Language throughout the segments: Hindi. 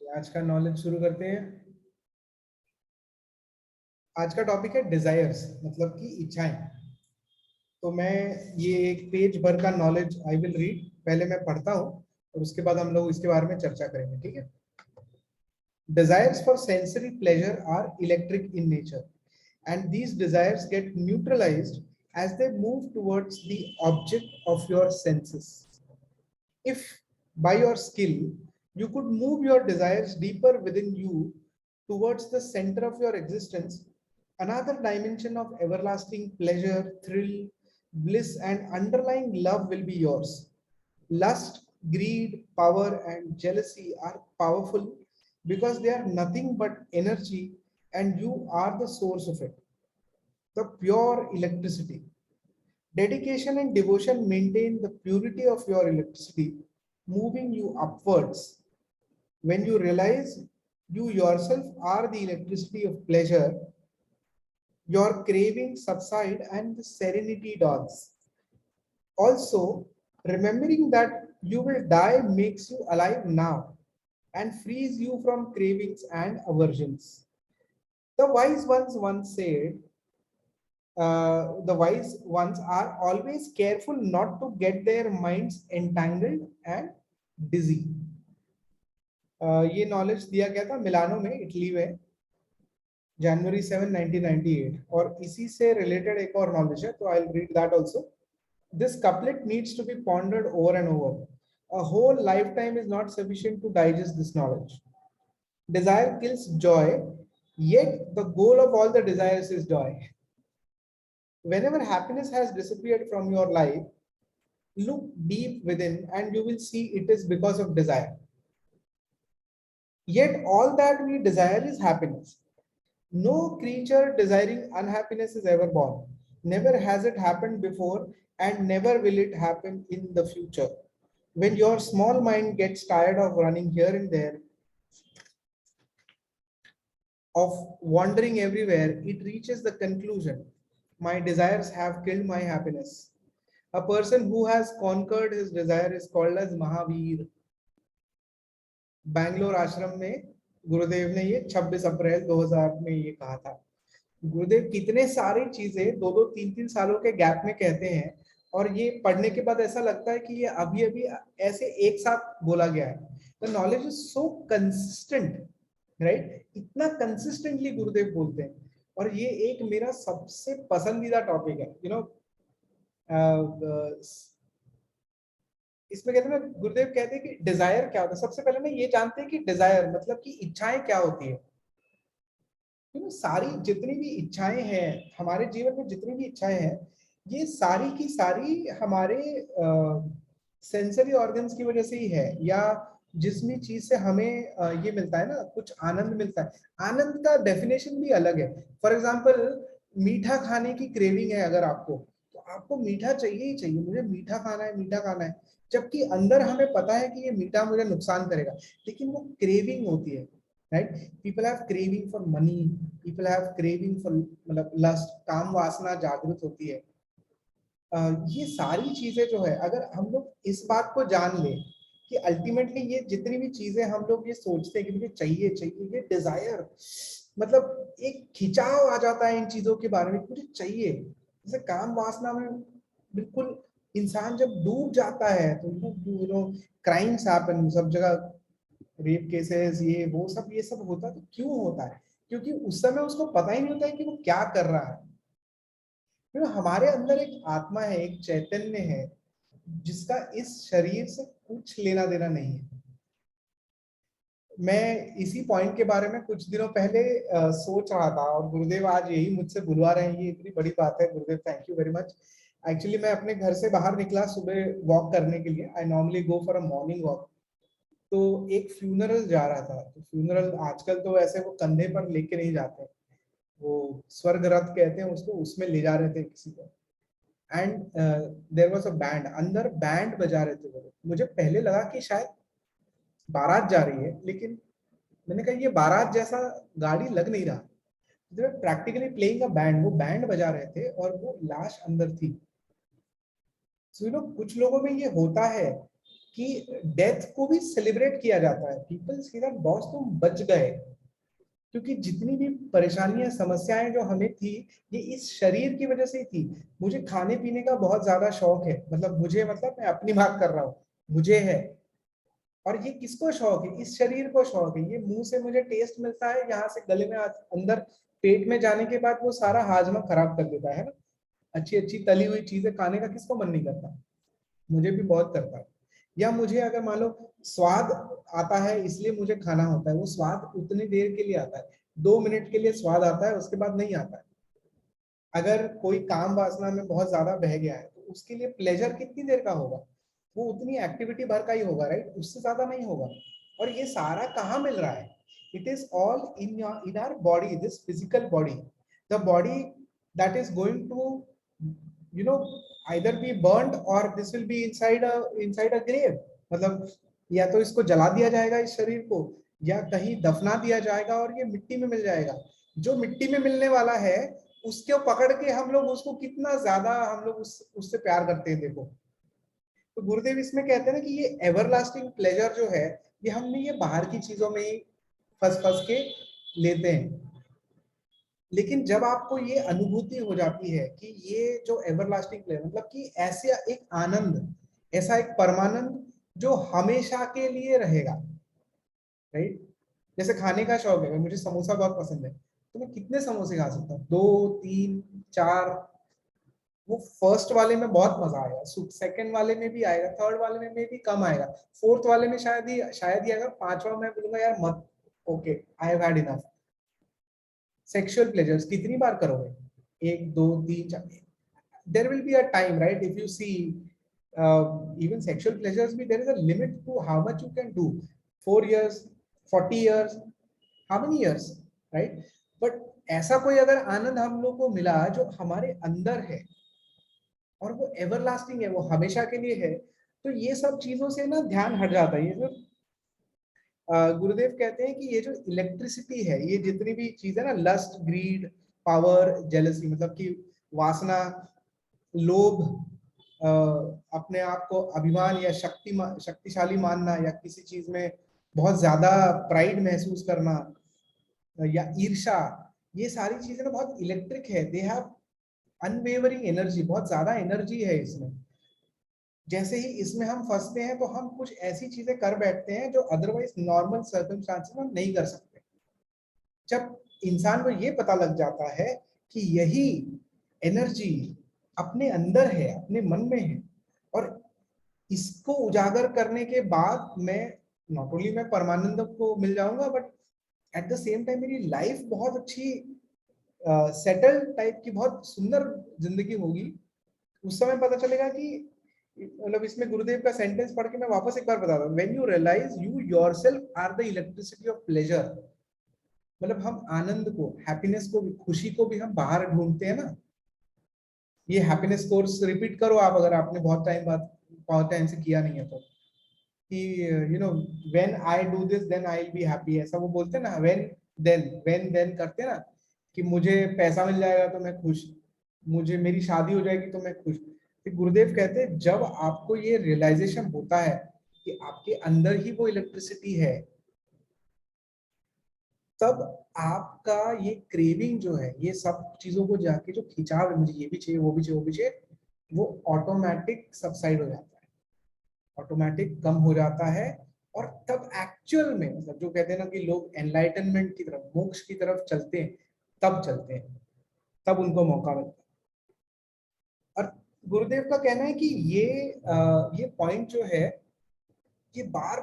आज का नॉलेज शुरू करते हैं। आज का टॉपिक है डिजायर्स, मतलब कि इच्छाएं। तो मैं ये एक पेज भर का नॉलेज आई विल रीड। पहले मैं पढ़ता हूँ और उसके बाद हम लोग इसके बारे में चर्चा करेंगे, ठीक है। Desires for sensory pleasure are electric in nature, and these desires get neutralized as they move towards the object of your senses. If by your skill you could move your desires deeper within you towards the center of your existence, another dimension of everlasting pleasure, thrill, bliss, and underlying love will be yours. Lust, greed, power, and jealousy are powerful because they are nothing but energy and you are the source of it, the pure electricity. Dedication and devotion maintain the purity of your electricity, moving you upwards. When you realize you yourself are the electricity of pleasure, your cravings subside and the serenity dawns. Also, remembering that you will die makes you alive now and frees you from cravings and aversions. The wise ones once said, the wise ones are always careful not to get their minds entangled and dizzy. ये नॉलेज दिया गया था मिलानो में, इटली में, January 7, 1998। और इसी से रिलेटेड एक और नॉलेज है, तो I will read that also. This couplet needs to be pondered over and over. A whole lifetime is not sufficient to digest this knowledge. Desire kills joy, yet the goal of all the desires is joy. Whenever happiness has disappeared from your life, look deep within and you will see it is because of desire. Yet all that we desire is happiness. No creature desiring unhappiness is ever born. Never has it happened before and never will it happen in the future. When your small mind gets tired of running here and there, of wandering everywhere, it reaches the conclusion, my desires have killed my happiness. A person who has conquered his desire is called as Mahavir. Bangalore आश्रम में गुरुदेव ने ये 26 अप्रैल 2000 में ये कहा था। गुरुदेव कितने सारी चीजें दो दो तीन तीन सालों के गैप में कहते हैं, और ये पढ़ने के बाद ऐसा लगता है कि ये अभी अभी ऐसे एक साथ बोला गया है। The knowledge is so consistent, right. इतना कंसिस्टेंटली गुरुदेव बोलते हैं, और ये एक मेरा सबसे पसंदीदा टॉपिक है, यू नो। इसमें कहते हैं ना, गुरुदेव कहते हैं कि डिजायर क्या होता है। सबसे पहले ना ये जानते हैं कि डिजायर मतलब कि इच्छाएं क्या होती है। सारी जितनी भी इच्छाएं हैं हमारे जीवन में, जितनी भी इच्छाएं हैं, ये सारी की सारी हमारे सेंसरी ऑर्गन्स की वजह से ही है, या जिस भी चीज से हमें ये मिलता है ना, कुछ आनंद मिलता है। आनंद का डेफिनेशन भी अलग है। फॉर एग्जाम्पल, मीठा खाने की क्रेविंग है अगर आपको, तो आपको मीठा चाहिए ही चाहिए, मुझे मीठा खाना है, मीठा खाना है, जबकि अंदर हमें पता है कि ये मीठा मुझे नुकसान करेगा, लेकिन वो क्रेविंग होती है, right. People have craving for money, people have craving for मतलब लस्ट, काम वासना जागृत होती है। ये सारी चीजें जो है, अगर हम लोग इस बात को जान लें कि अल्टीमेटली ये जितनी भी चीजें हम लोग ये सोचते हैं कि मुझे चाहिए चाहिए, ये डिजायर मतलब एक खिंचाव आ जाता है इन चीजों के बारे में, मुझे चाहिए। जैसे काम वासना में बिल्कुल इंसान जब डूब जाता है, तो यू नो क्राइम्स हैपन सब जगह, रेप केसेस, ये सब होता है। तो क्यों होता है? क्योंकि उस समय उसको पता ही नहीं होता है कि वो क्या कर रहा है। हमारे अंदर एक आत्मा है, एक चैतन्य है, जिसका इस शरीर से कुछ लेना देना नहीं है। मैं इसी पॉइंट के बारे में कुछ दिनों पहले सोच रहा था, और गुरुदेव आज यही मुझसे बुलवा रहे हैं, ये इतनी बड़ी बात है। गुरुदेव thank you very much. Actually मैं अपने घर से बाहर निकला सुबह वॉक करने के लिए। I normally go for a morning walk. तो एक फ्यूनरल जा रहा था। तो फ्यूनरल आजकल तो ऐसे वो कंधे पर लेके नहीं जाते, वो स्वर्ग रथ कहते हैं उसको, उसमें ले जा रहे थे किसी को। And there was a band, अंदर बैंड बजा रहे थे वो। मुझे पहले लगा कि शायद बारात जा रही है, लेकिन मैंने कहा ये बारात जैसा गाड़ी लग नहीं रहा। दे वर प्रैक्टिकली प्लेइंग अ बैंड, वो बैंड बजा रहे थे और वो लाश अंदर थी। सो यू नो, कुछ लोगों में ये होता है कि डेथ को भी सेलिब्रेट किया जाता है। पीपल सी दैट बॉस तुम बच गए, क्योंकि जितनी भी परेशानियां समस्याएं जो हमें थी ये इस शरीर की वजह से ही थी। मुझे खाने पीने का बहुत ज्यादा शौक है, मतलब मुझे, मतलब मैं अपनी बात कर रहा हूँ, मुझे है। और ये किसको शौक है? इस शरीर को शौक है। ये मुंह से मुझे टेस्ट मिलता है, यहाँ से गले में अंदर पेट में जाने के बाद वो सारा हाजमा खराब कर देता है ना। अच्छी अच्छी तली हुई चीजें खाने का किसको मन नहीं करता? मुझे भी बहुत करता है। या मुझे अगर मान लो स्वाद आता है इसलिए मुझे खाना होता है, वो स्वाद उतनी देर के लिए आता है, 2 मिनट के लिए स्वाद आता है, उसके बाद नहीं आता है। अगर कोई काम वासना में बहुत ज्यादा बह गया है तो उसके लिए प्लेजर कितनी देर का होगा? वो उतनी एक्टिविटी भर का ही होगा, राइट, उससे ज्यादा नहीं होगा। और ये सारा कहाँ मिल रहा है? It is all in our body, this physical body, the body that is going to, you know, either be burned or this will be inside a grave। मतलब या तो इसको जला दिया जाएगा इस शरीर को, या कहीं दफना दिया जाएगा और ये मिट्टी में मिल जाएगा। जो मिट्टी में मिलने वाला है उसको पकड़ के हम लोग उसको कितना ज्यादा हम लोग उससे प्यार करते हैं, देखो। तो गुरुदेव इसमें कहते हैं ना कि ये एवरलास्टिंग प्लेजर जो है ये हमने ये बाहर की चीजों में ही फंस फंस के लेते हैं। लेकिन जब आपको ये अनुभूति हो जाती है कि ये जो एवरलास्टिंग प्लेजर, मतलब कि ऐसे एक आनंद, ऐसा एक परमानंद जो हमेशा के लिए रहेगा, राइट। जैसे खाने का शौक है, मुझे समोसा बहुत पसंद है, तो मैं कितने समोसे खा सकता हूँ? 2 3 4। वो फर्स्ट वाले में बहुत मजा आएगा, सेकंड वाले में भी आएगा, थर्ड वाले में भी कम आएगा, फोर्थ वाले में शायद ही आएगा, पांचवा मैं बोलूंगा यार मत, okay I have had enough. Sexual pleasures कितनी बार करोगे? 1 2 3 4। There will be a time, right, if you see even sexual pleasures भी there is a limit to how much you can do. 4 years, 40 years, how many years, right. But ऐसा कोई अगर आनंद हम लोग को मिला जो हमारे अंदर है और वो एवरलास्टिंग है, वो हमेशा के लिए है, तो ये सब चीजों से ना ध्यान हट जाता है। ये जो गुरुदेव कहते हैं कि ये जो इलेक्ट्रिसिटी है, ये जितनी भी चीज है ना, लस्ट, ग्रीड, पावर, जेलसी, मतलब कि वासना, लोभ, अपने आप को अभिमान या शक्तिशाली मानना, या किसी चीज में बहुत ज्यादा प्राइड महसूस करना, या ईर्षा, ये सारी चीजें ना बहुत इलेक्ट्रिक है। दे हैव अनवेवरिंग एनर्जी, बहुत ज्यादा एनर्जी है इसमें। जैसे ही इसमें हम फंसते हैं तो हम कुछ ऐसी चीजें कर बैठते हैं जो अदरवाइज नॉर्मल सर्कमस्टांसेस में हम नहीं कर सकते। जब इंसान को ये पता लग जाता है कि यही एनर्जी अपने अंदर है, अपने मन में है, और इसको उजागर करने के बाद मैं नॉट ओनली मैं परमानंद को मिल जाऊंगा, but at the same time मेरी लाइफ बहुत अच्छी, सेटल्ड टाइप की बहुत सुंदर जिंदगी होगी। उस समय पता चलेगा कि, मतलब इसमें गुरुदेव का सेंटेंस पढ़ के मैं वापस एक बार बताता हूँ, when you realise you yourself are the electricity of pleasure. मतलब हम आनंद को, हैप्पीनेस को भी, खुशी को भी हम बाहर ढूंढते हैं ना। ये हैप्पीनेस कोर्स रिपीट करो आप, अगर आपने बहुत टाइम से किया नहीं है तो, कि you know when I do this then I will be happy, ऐसा वो बोलते हैं ना, व्हेन देन करते हैं ना, कि मुझे पैसा मिल जाएगा तो मैं खुश, मुझे मेरी शादी हो जाएगी तो मैं खुश। तो गुरुदेव कहते हैं जब आपको ये रियलाइजेशन होता है कि आपके अंदर ही वो इलेक्ट्रिसिटी है, तब आपका ये क्रेविंग जो है, ये सब चीजों को जाके जो खिंचाव है, मुझे ये भी चाहिए, वो भी चाहिए, वो भी चाहिए, वो ऑटोमेटिक सबसाइड हो जाता है, ऑटोमेटिक कम हो जाता है। और तब एक्चुअल में, मतलब जो कहते हैं ना कि लोग एनलाइटनमेंट की तरफ, मोक्ष की तरफ चलते हैं, तब चलते हैं, तब उनको मौका मिलता है। और गुरुदेव का कहना है कि ये पॉइंट जो है ये बार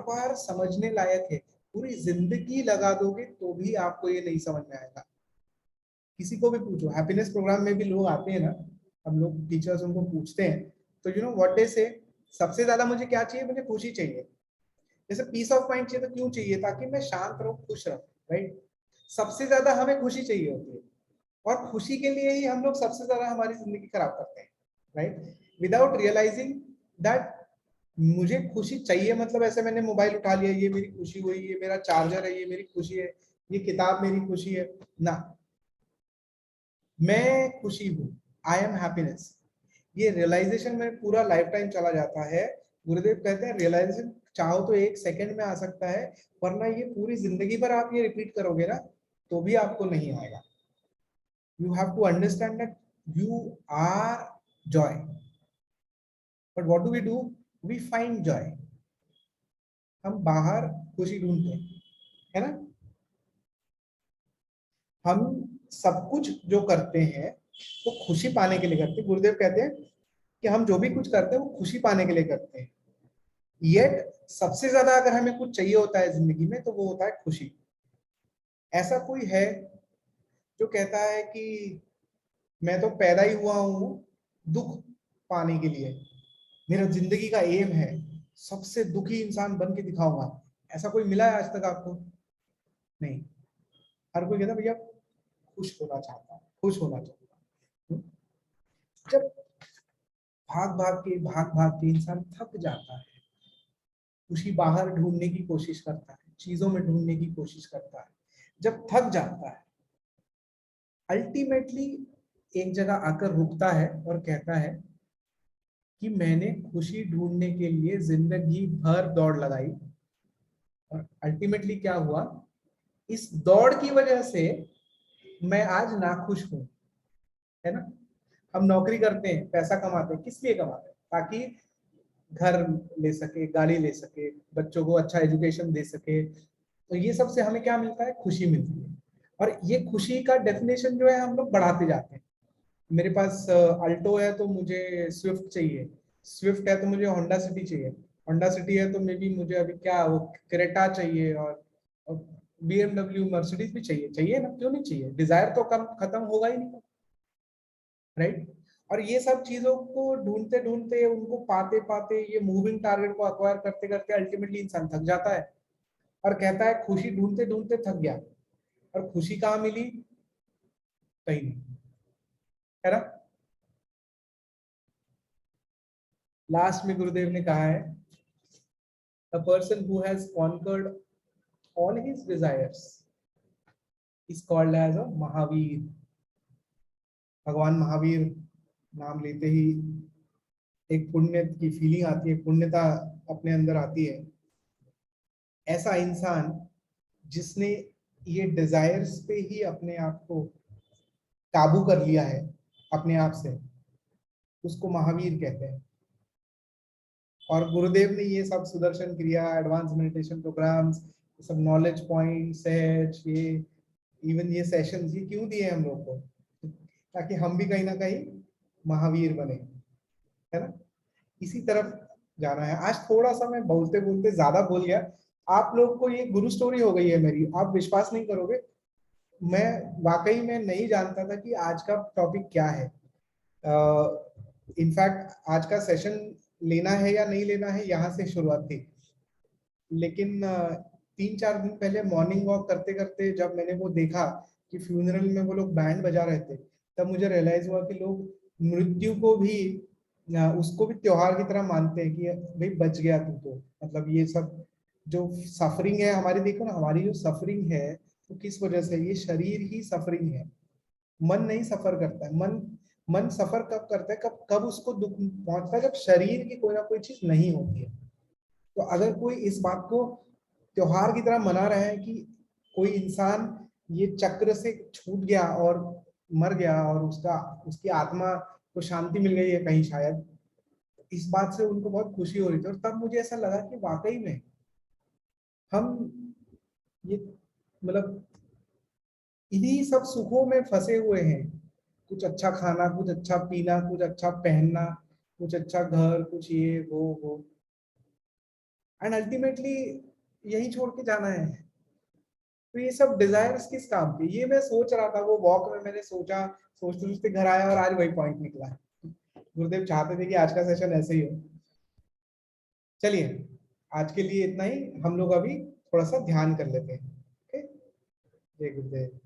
बार समझने लायक है। पूरी जिंदगी लगा दोगे तो भी आपको ये नहीं समझ में आएगा। किसी को भी पूछो, हैप्पीनेस प्रोग्राम में भी लोग आते हैं ना, हम लोग टीचर्स उनको पूछते हैं, तो यू नो व्हाट दे से, सबसे ज्यादा मुझे क्या चाहिए? मुझे खुशी चाहिए। जैसे पीस ऑफ माइंड चाहिए, तो क्यों चाहिए? ताकि मैं शांत रहूं, खुश रहूं, राइट। सबसे ज्यादा हमें खुशी चाहिए होती है, और खुशी के लिए ही हम लोग सबसे ज्यादा हमारी जिंदगी खराब करते हैं, राइट, विदाउट रियलाइजिंग दैट मुझे खुशी चाहिए। मतलब ऐसे मैंने मोबाइल उठा लिया, ये मेरी खुशी हुई, ये मेरा चार्जर है, ये मेरी खुशी है, ये किताब मेरी खुशी है ना, मैं खुशी हूँ, आई एम हैप्पीनेस। ये रियलाइजेशन में पूरा लाइफ टाइम चला जाता है, गुरुदेव कहते हैं रियलाइजेशन चाहो तो एक सेकंड में आ सकता है, वरना ये पूरी जिंदगी भर आप ये रिपीट करोगे ना तो भी आपको नहीं आएगा। You have to understand that you are joy, but what do we do, we find joy. हम बाहर खुशी ढूंढते हैं, है ना। हम सब कुछ जो करते हैं वो खुशी पाने के लिए करते हैं। गुरुदेव कहते हैं कि हम जो भी कुछ करते हैं वो खुशी पाने के लिए करते हैं। येट सबसे ज्यादा अगर हमें कुछ चाहिए होता है जिंदगी में तो वो होता है खुशी। ऐसा कोई है जो कहता है कि मैं तो पैदा ही हुआ हूं दुख पाने के लिए, मेरा जिंदगी का एम है सबसे दुखी इंसान बन के दिखाऊंगा? ऐसा कोई मिला है आज तक आपको? नहीं। हर कोई कहता है भैया खुश होना चाहता हूं, खुश होना चाहता हूं। जब भाग भाग के इंसान थक जाता है, खुशी बाहर ढूंढने की कोशिश करता है, चीजों में ढूंढने की कोशिश करता है, जब थक जाता है अल्टीमेटली एक जगह आकर रुकता है और कहता है कि मैंने खुशी ढूंढने के लिए जिंदगी भर दौड़ लगाई और अल्टीमेटली क्या हुआ, इस दौड़ की वजह से मैं आज नाखुश हूं, है ना। हम नौकरी करते हैं, पैसा कमाते हैं, किस लिए कमाते हैं? ताकि घर ले सके, गाड़ी ले सके, बच्चों को अच्छा एजुकेशन दे सके। तो ये सब से हमें क्या मिलता है? खुशी मिलती है। और ये खुशी का डेफिनेशन जो है हम लोग बढ़ाते जाते हैं। मेरे पास अल्टो है तो मुझे स्विफ्ट चाहिए, स्विफ्ट है तो मुझे होंडा सिटी चाहिए, होंडा सिटी है तो मे बी मुझे अभी क्या वो क्रेटा चाहिए, और BMW मर्सिडीज भी चाहिए, चाहिए ना, क्यों नहीं चाहिए? डिजायर तो कम खत्म होगा ही नहीं, राइट। और ये सब चीजों को ढूंढते ढूंढते, उनको पाते पाते, ये मूविंग टारगेट को अक्वायर करते करते अल्टीमेटली इंसान थक जाता है और कहता है खुशी ढूंढते ढूंढते थक गया। और खुशी कहाँ मिली? कहीं नहीं, है ना। लास्ट में गुरुदेव ने कहा है a person who has conquered all his desires is called as a Mahavir. भगवान महावीर नाम लेते ही एक पुण्य की फीलिंग आती है, पुण्यता अपने अंदर आती है। ऐसा इंसान जिसने ये डिजायर्स पे ही अपने आप को काबू कर लिया है अपने आप से, उसको महावीर कहते हैं। और गुरुदेव ने ये सब सुदर्शन क्रिया, एडवांस मेडिटेशन प्रोग्राम्स, सब नॉलेज पॉइंट सेट, ये इवन ये सेशंस ये क्यों दिए हम लोग को? ताकि हम भी कहीं ना कहीं महावीर बने, है ना। इसी तरफ जाना है। आज थोड़ा सा मैं बोलते बोलते ज्यादा बोल गया। आप लोग को ये गुरु स्टोरी हो गई है मेरी, आप विश्वास नहीं करोगे, मैं वाकई में नहीं जानता था कि आज का टॉपिक क्या है। इनफैक्ट आज का सेशन लेना है या नहीं लेना है यहाँ से शुरुआत थी। लेकिन 3-4 दिन पहले मॉर्निंग वॉक करते करते जब मैंने वो देखा कि फ्यूनरल में वो लोग बैंड बजा रहे थे, तब मुझे रियलाइज हुआ कि लोग मृत्यु को भी उसको भी त्योहार की तरह मानते हैं कि भाई बच गया तू तो। मतलब ये सब जो सफरिंग है हमारी, देखो ना हमारी जो सफरिंग है तो किस वजह से? ये शरीर ही सफरिंग है, मन नहीं सफर करता है। मन मन सफर कब करता है, कब कब उसको दुख पहुंचता है? जब शरीर की कोई ना कोई चीज नहीं होती है। तो अगर कोई इस बात को त्योहार की तरह मना रहा है कि कोई इंसान ये चक्र से छूट गया और मर गया और उसका उसकी आत्मा को शांति मिल गई है कहीं शायद, इस बात से उनको बहुत खुशी हो रही थी। और तब मुझे ऐसा लगा कि वाकई में हम ये मतलब इन्हीं सब सुखों में फंसे हुए हैं। कुछ अच्छा खाना, कुछ अच्छा पीना, कुछ अच्छा पहनना, कुछ अच्छा घर, कुछ ये वो एंड अल्टीमेटली यही छोड़ के जाना है। तो ये सब डिजायर्स किस काम के? ये मैं सोच रहा था वो वॉक में, मैंने सोचा, सोचते सोचते घर आया और आज वही पॉइंट निकला। गुरुदेव चाहते थे कि आज का सेशन ऐसे ही हो। चलिए आज के लिए इतना ही, हम लोग अभी थोड़ा सा ध्यान कर लेते हैं। ओके, जय गुरुदेव।